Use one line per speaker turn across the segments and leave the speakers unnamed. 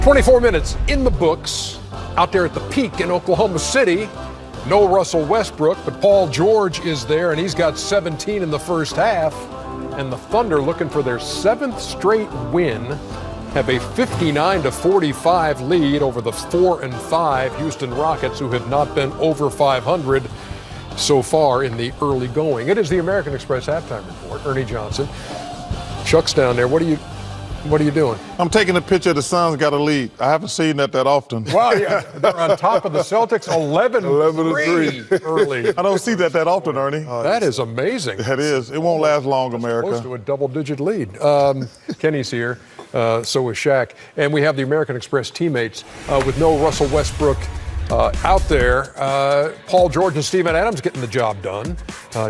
24 minutes in the books out there at the Peak in Oklahoma City. No Russell Westbrook, but Paul George is there, and he's got 17 in the first half. And the Thunder, looking for their 7th straight win, have a 59-45 lead over the 4-5 Houston Rockets, who have not been over 500 so far in the early going. It is the American Express halftime report. Ernie Johnson. Chuck's down there. What are you doing?
I'm taking a picture of the Suns got a lead. I haven't seen that often.
Wow, yeah. They're on top of the Celtics, 11-3 early.
I don't see that often, Ernie.
That is amazing.
That is. It won't last long, America.
Close to a double-digit lead. Kenny's here. So is Shaq. And we have the American Express teammates with no Russell Westbrook out there. Paul George and Steven Adams getting the job done.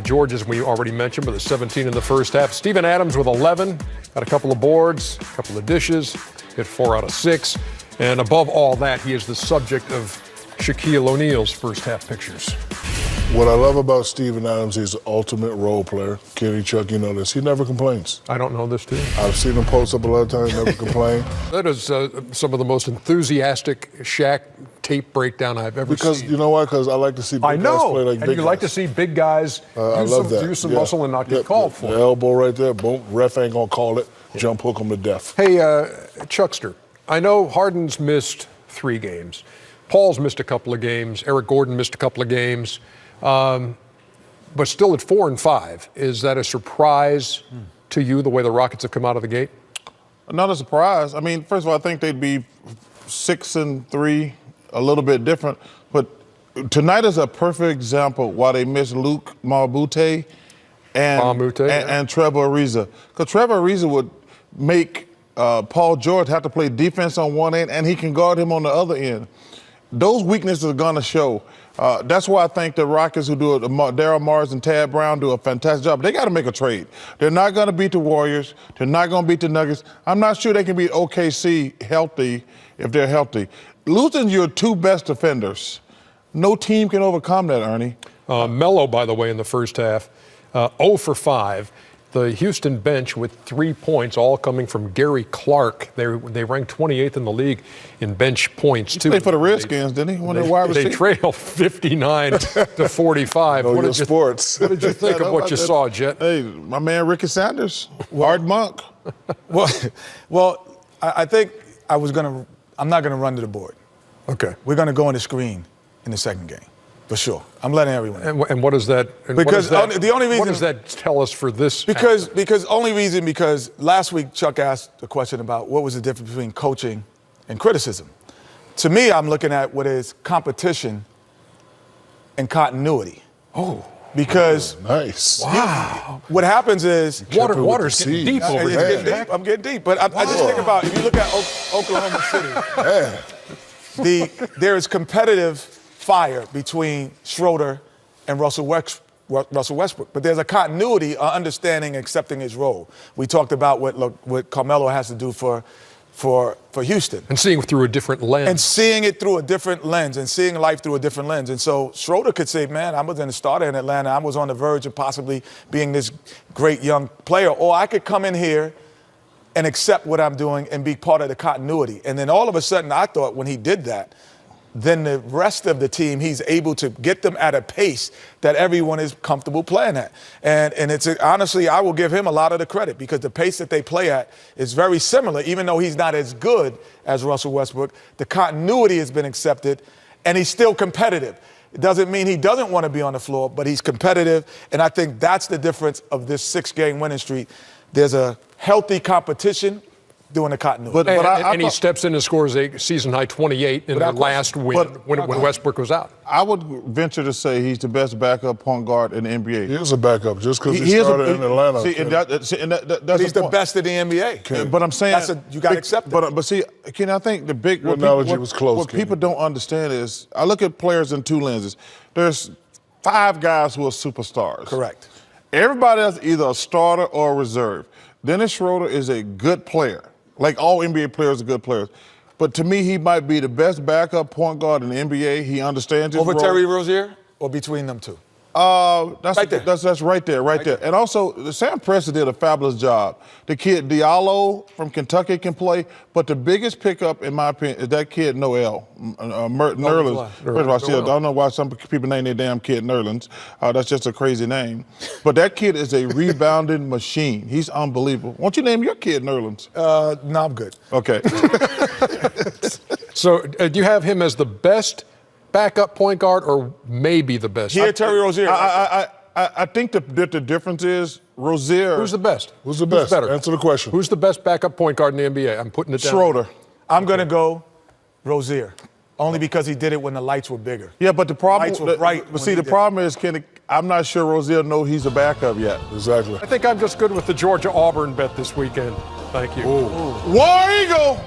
George, as we already mentioned, with a 17 in the first half. Steven Adams with 11. Got a couple of boards, a couple of dishes, hit 4 out of 6. And above all that, he is the subject of Shaquille O'Neal's first half pictures.
What I love about Steven Adams, he's an ultimate role player. Kenny, Chuck, you know this. He never complains.
I don't know this, too.
I've seen him post up a lot of times, never complain.
That is some of the most enthusiastic Shaq tape breakdown I've ever seen.
Because, you know why? Because I like to see big guys play like big guys.
And you like to see big guys use some muscle and not get called for it.
The elbow right there, boom, ref ain't going to call it. Jump hook him to death.
Hey, Chuckster, I know Harden's missed 3 games. Paul's missed a couple of games. Eric Gordon missed a couple of games. But still at 4-5, is that a surprise to you, the way the Rockets have come out of the gate?
Not a surprise. I mean, first of all, I think they'd be 6-3, a little bit different. But tonight is a perfect example why they missed Luke Mabute and Trevor Ariza. Because Trevor Ariza would make Paul George have to play defense on one end, and he can guard him on the other end. Those weaknesses are going to show. That's why I think the Rockets, who do it, Daryl Morris and Tad Brown, do a fantastic job. They got to make a trade. They're not going to beat the Warriors. They're not going to beat the Nuggets. I'm not sure they can beat OKC healthy if they're healthy. Losing your 2 best defenders, no team can overcome that, Ernie.
Melo, by the way, in the first half, 0 for 5. The Houston bench with 3 points, all coming from Gary Clark. They ranked 28th in the league in bench points, too.
He played for the Redskins, didn't he?
They trail 59-45.
What did you
think of what you saw, Jet?
Hey, my man Ricky Sanders, Art Monk.
Well, I think I'm not going to run to the board.
Okay.
We're going to go on the screen in the second game. For sure. I'm letting everyone know.
And what is that?
The only reason.
What does that tell us for this?
Because last week Chuck asked a question about what was the difference between coaching and criticism. To me, I'm looking at what is competition and continuity.
Oh.
Because
nice.
Wow. What happens is
water's getting deep over there.
I'm getting deep. But I just think about, if you look at Oklahoma City, there is competitive fire between Schroeder and Russell Westbrook. But there's a continuity, understanding, accepting his role. We talked about what Carmelo has to do for Houston.
And seeing through a different lens.
And seeing it through a different lens and seeing life through a different lens. And so Schroeder could say, man, I was in the starter in Atlanta. I was on the verge of possibly being this great young player. Or I could come in here and accept what I'm doing and be part of the continuity. And then all of a sudden, I thought when he did that, then the rest of the team, he's able to get them at a pace that everyone is comfortable playing at. And it's honestly, I will give him a lot of the credit because the pace that they play at is very similar. Even though he's not as good as Russell Westbrook, the continuity has been accepted, and he's still competitive. It doesn't mean he doesn't want to be on the floor, but he's competitive, and I think that's the difference of this 6-game winning streak. There's a healthy competition doing the continuity.
And he steps in and scores a season-high 28 in their last win when Westbrook was out.
I would venture to say he's the best backup point guard in the NBA.
He is a backup just because he started in Atlanta.
But he's the best in the NBA.
But I'm saying
you got to accept it.
But see, Ken, I think the big
analogy was close.
What people don't understand is I look at players in 2 lenses. There's 5 guys who are superstars.
Correct.
Everybody else either a starter or a reserve. Dennis Schroeder is a good player. Like all NBA players are good players. But to me, he might be the best backup point guard in the NBA. He understands his role.
Over Terry Rozier or between them two?
That's
Right there.
That's right there, right there. And also, Sam Preston did a fabulous job. The kid Diallo from Kentucky can play, but the biggest pickup, in my opinion, is that kid Noel Nerlens. First of all, I don't know why some people name their damn kid Nerlens. That's just a crazy name. But that kid is a rebounding machine. He's unbelievable. Why don't you name your kid Nerlens?
No, I'm good.
Okay.
So do you have him as the best backup point guard or maybe the best?
Here, Terry Rozier.
I think the difference is Rozier.
Who's the best?
Who's the best?
better?
Answer the question.
Who's the best backup point guard in the NBA? I'm putting it down.
Schroeder.
I'm going to go Rozier, only because he did it when the lights were bigger.
Yeah, but the problem,
Lights were bright
but
when
see,
he
the
did.
problem is, I'm not sure Rozier knows he's a backup yet.
Exactly.
I think I'm just good with the Georgia-Auburn bet this weekend. Thank you.
War Eagle.